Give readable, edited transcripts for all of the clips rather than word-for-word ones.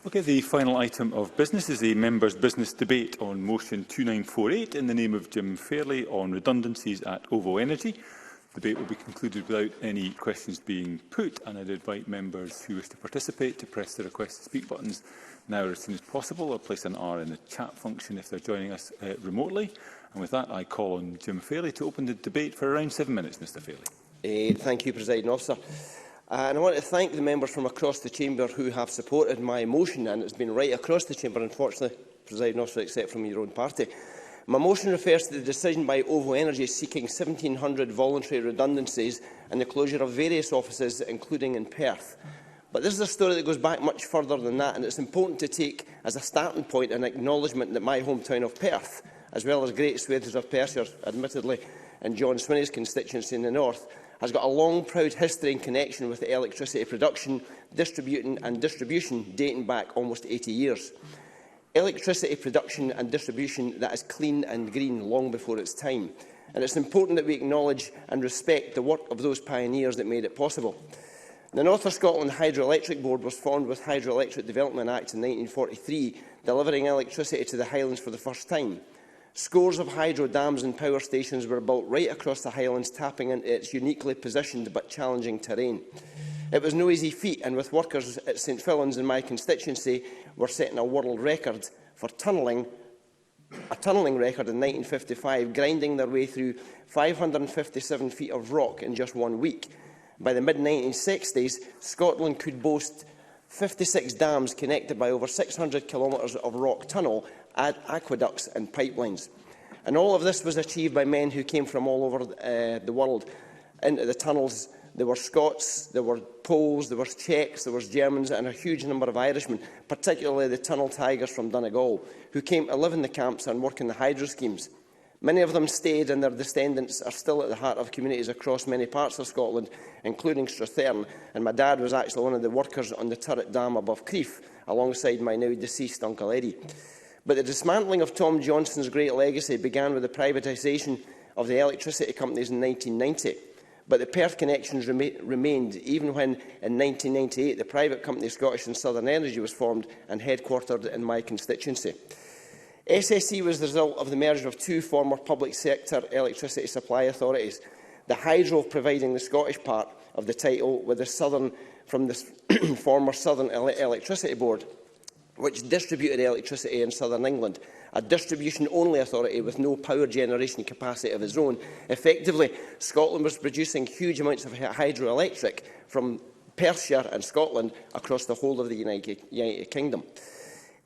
Okay, the final item of business is the members' business debate on motion 2948 in the name of Jim Fairlie on redundancies at OVO Energy. The debate will be concluded without any questions being put, and I'd invite members who wish to participate to press the request to speak buttons now or as soon as possible, or place an R in the chat function if they're joining us remotely. And with that, I call on Jim Fairlie to open the debate for around 7 minutes. Mr Fairlie. Thank you, Presiding Officer. And I want to thank the members from across the chamber who have supported my motion, and it's been right across the chamber, unfortunately, Presiding Officer, except from your own party. My motion refers to the decision by OVO Energy seeking 1,700 voluntary redundancies and the closure of various offices, including in Perth. But this is a story that goes back much further than that, and it's important to take as a starting point an acknowledgement that my hometown of Perth, as well as great swathes of Perthshire, admittedly, and John Swinney's constituency in the north, has got a long, proud history and connection with electricity production, distribution dating back almost 80 years. Electricity production and distribution that is clean and green long before its time. And it's important that we acknowledge and respect the work of those pioneers that made it possible. The North of Scotland Hydroelectric Board was formed with Hydroelectric Development Act in 1943, delivering electricity to the Highlands for the first time. Scores of hydro dams and power stations were built right across the Highlands, tapping into its uniquely positioned but challenging terrain. It was no easy feat, and with workers at St Fillan's in my constituency were setting a world record for tunnelling, a tunnelling record in 1955, grinding their way through 557 feet of rock in just 1 week. By the mid-1960s, Scotland could boast 56 dams connected by over 600 kilometres of rock tunnel, aqueducts and pipelines. And all of this was achieved by men who came from all over the world into the tunnels. There were Scots, there were Poles, there were Czechs, there were Germans and a huge number of Irishmen, particularly the tunnel tigers from Donegal, who came to live in the camps and work in the hydro schemes. Many of them stayed, and their descendants are still at the heart of communities across many parts of Scotland, including Strathearn, and my dad was actually one of the workers on the turret dam above Crieff, alongside my now deceased Uncle Eddie. But the dismantling of Tom Johnson's great legacy began with the privatisation of the electricity companies in 1990. But the Perth connections remained, even when, in 1998, the private company Scottish and Southern Energy was formed and headquartered in my constituency. SSE was the result of the merger of two former public sector electricity supply authorities, the Hydro providing the Scottish part of the title, with the Southern from the former Southern Electricity Board, which distributed electricity in southern England, a distribution-only authority with no power generation capacity of its own. Effectively, Scotland was producing huge amounts of hydroelectric from Perthshire and Scotland across the whole of the United Kingdom.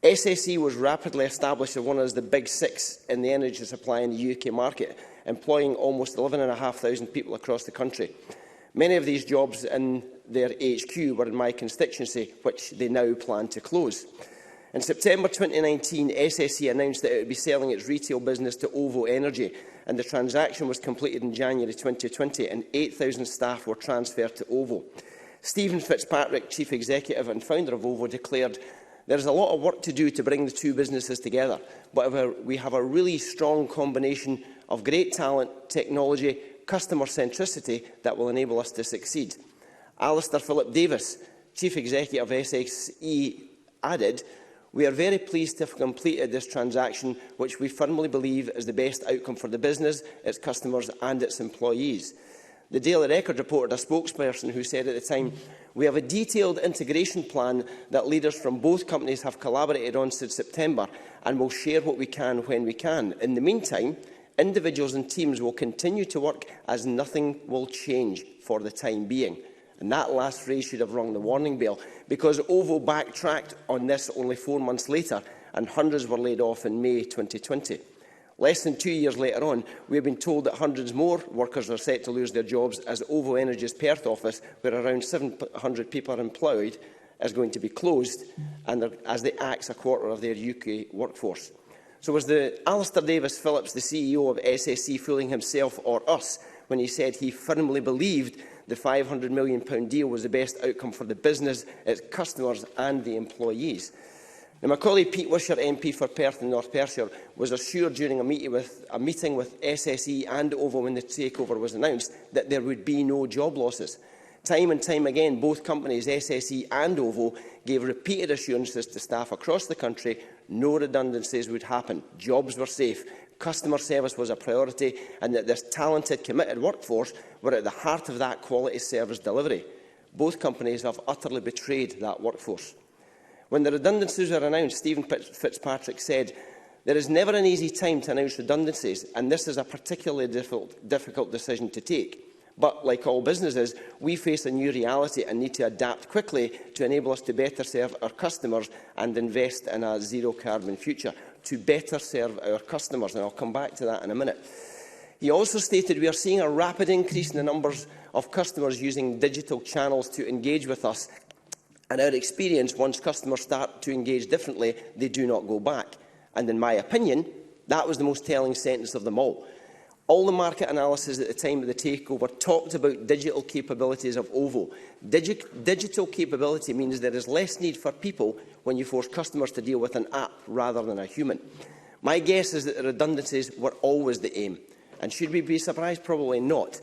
SSE was rapidly established as one of the big six in the energy supply in the UK market, employing almost 11,500 people across the country. Many of these jobs in their HQ were in my constituency, which they now plan to close. In September 2019, SSE announced that it would be selling its retail business to OVO Energy, and the transaction was completed in January 2020, and 8,000 staff were transferred to OVO. Stephen Fitzpatrick, Chief Executive and founder of OVO, declared, "There is a lot of work to do to bring the two businesses together, but we have a really strong combination of great talent, technology, customer centricity that will enable us to succeed." Alistair Philip Davis, Chief Executive of SSE, added, "We are very pleased to have completed this transaction, which we firmly believe is the best outcome for the business, its customers and its employees." The Daily Record reported a spokesperson who said at the time, "We have a detailed integration plan that leaders from both companies have collaborated on since September, and will share what we can when we can. In the meantime, individuals and teams will continue to work as nothing will change for the time being." And that last phrase should have rung the warning bell, because OVO backtracked on this only 4 months later, and hundreds were laid off in May 2020. Less than 2 years later on, we have been told that hundreds more workers are set to lose their jobs, as OVO Energy's Perth office, where around 700 people are employed, is going to be closed, and as they axe a quarter of their UK workforce. So was Alistair Davis Phillips, the CEO of SSE, fooling himself or us when he said he firmly believed the £500 million deal was the best outcome for the business, its customers and the employees? Now, my colleague Pete Wisher, MP for Perth and North Perthshire, was assured during a meeting with SSE and OVO when the takeover was announced that there would be no job losses. Time and time again, both companies, SSE and OVO, gave repeated assurances to staff across the country no redundancies would happen, jobs were safe, customer service was a priority, and that this talented, committed workforce were at the heart of that quality service delivery. Both companies have utterly betrayed that workforce. When the redundancies were announced, Stephen Fitzpatrick said, "There is never an easy time to announce redundancies, and this is a particularly difficult decision to take. But, like all businesses, we face a new reality and need to adapt quickly to enable us to better serve our customers and invest in a zero-carbon future." To better serve our customers, and I'll come back to that in a minute. He also stated, "We are seeing a rapid increase in the numbers of customers using digital channels to engage with us. And our experience, once customers start to engage differently, they do not go back." And in my opinion, that was the most telling sentence of them all. All the market analysis at the time of the takeover talked about digital capabilities of OVO. Digital capability means there is less need for people when you force customers to deal with an app rather than a human. My guess is that the redundancies were always the aim. And should we be surprised? Probably not.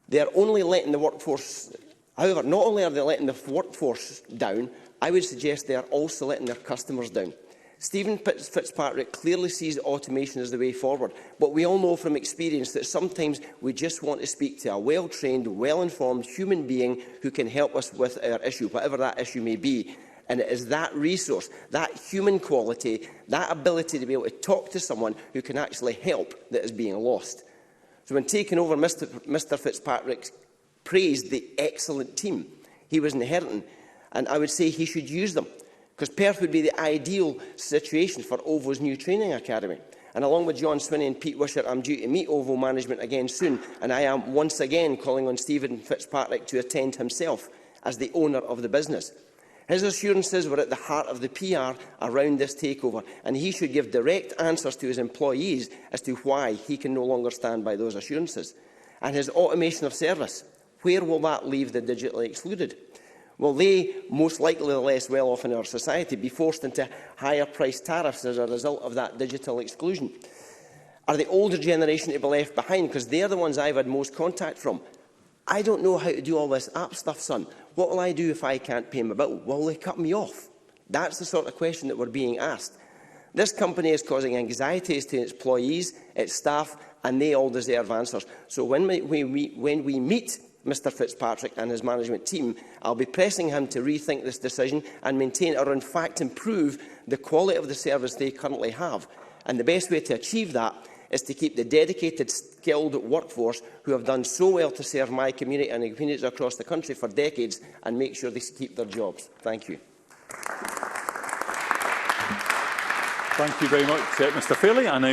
They are only letting the workforce... However, not only are they letting the workforce down, I would suggest they are also letting their customers down. Stephen Fitzpatrick clearly sees automation as the way forward, but we all know from experience that sometimes we just want to speak to a well-trained, well-informed human being who can help us with our issue, whatever that issue may be. And it is that resource, that human quality, that ability to be able to talk to someone who can actually help that is being lost. So when taking over, Mr Fitzpatrick praised the excellent team he was inheriting, and I would say he should use them, because Perth would be the ideal situation for OVO's new training academy. And along with John Swinney and Pete Wishart, I'm due to meet OVO management again soon, and I am once again calling on Stephen Fitzpatrick to attend himself as the owner of the business. His assurances were at the heart of the PR around this takeover, and he should give direct answers to his employees as to why he can no longer stand by those assurances. And his automation of service, where will that leave the digitally excluded? Will they, most likely the less well-off in our society, be forced into higher-priced tariffs as a result of that digital exclusion? Are the older generation to be left behind? Because they're the ones I've had most contact from. "I don't know how to do all this app stuff, son. What will I do if I can't pay my bill? Will they cut me off?" That's the sort of question that we're being asked. This company is causing anxieties to its employees, its staff, and they all deserve answers. So when we meet Mr Fitzpatrick and his management team, I'll be pressing him to rethink this decision and maintain or in fact improve the quality of the service they currently have. And the best way to achieve that is to keep the dedicated, skilled workforce who have done so well to serve my community and the communities across the country for decades, and make sure they keep their jobs. Thank you. Thank you very much, Mr Fairlie. I now